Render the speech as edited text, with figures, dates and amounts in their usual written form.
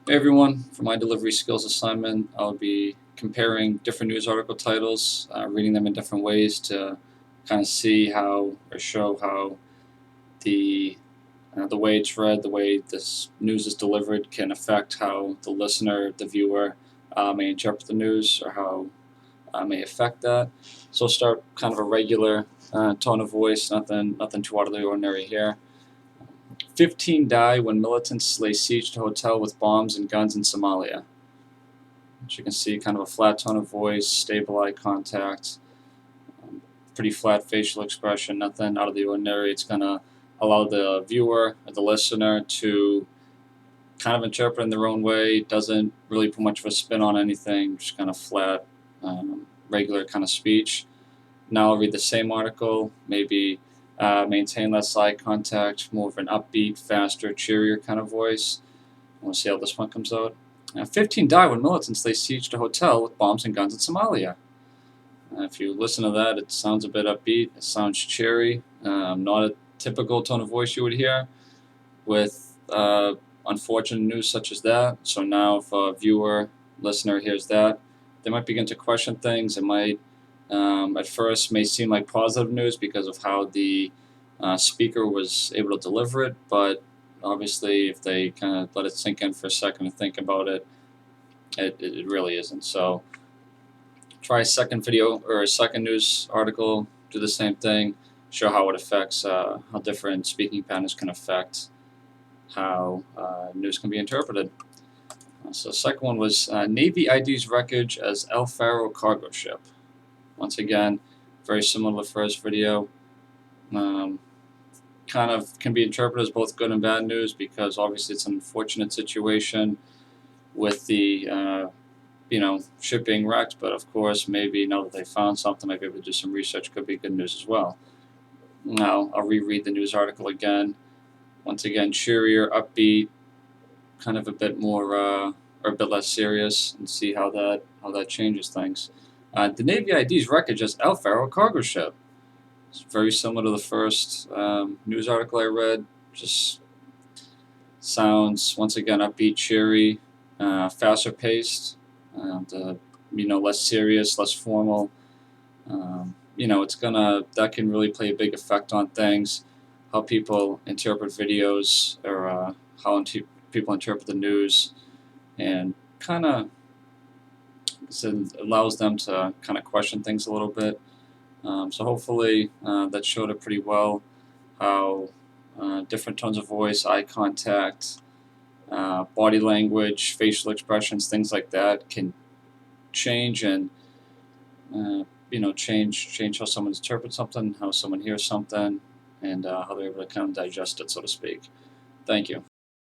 Hey everyone, for my delivery skills assignment, I'll be comparing different news article titles, reading them in different ways to kind of see how or show how the way it's read, the way this news is delivered can affect how the listener, the viewer, may interpret the news or how may affect that. So I'll start kind of a regular tone of voice, nothing too out of the ordinary here. 15 die when militants lay siege to hotel with bombs and guns in Somalia. As you can see, kind of a flat tone of voice, stable eye contact, pretty flat facial expression, nothing out of the ordinary. It's going to allow the viewer or the listener to kind of interpret in their own way. Doesn't really put much of a spin on anything, just kind of flat, regular kind of speech. Now I'll read the same article, maybe maintain less eye contact, more of an upbeat, faster, cheerier kind of voice. We'll see how this one comes out. 15 died when militants lay siege to a hotel with bombs and guns in Somalia. If you listen to that, it sounds a bit upbeat. It sounds cheery. Not a typical tone of voice you would hear with unfortunate news such as that. So now, if a viewer, listener hears that, they might begin to question things. It might, at first, may seem like positive news because of how the speaker was able to deliver it, but obviously, if they kind of let it sink in for a second and think about it, it really isn't. So try a second video or a second news article, do the same thing, show how it affects, how different speaking patterns can affect how news can be interpreted. So the second one was Navy IDs wreckage as El Faro cargo ship. Once again, very similar to the first video. Kind of can be interpreted as both good and bad news because obviously it's an unfortunate situation with the ship being wrecked, but of course maybe now that they found something, maybe able to do some research, could be good news as well. Now I'll reread the news article again. Once again, cheerier, upbeat, kind of a bit more or a bit less serious, and see how that changes things. The Navy ID's wreckage as El Faro cargo ship. It's very similar to the first news article I read. Just sounds once again upbeat, cheery, faster paced, and less serious, less formal. That can really play a big effect on things, how people interpret videos or how people interpret the news, and kind of allows them to kind of question things a little bit. So hopefully that showed it pretty well how different tones of voice, eye contact, body language, facial expressions, things like that can change and change how someone interprets something, how someone hears something, and how they're able to kind of digest it, so to speak. Thank you.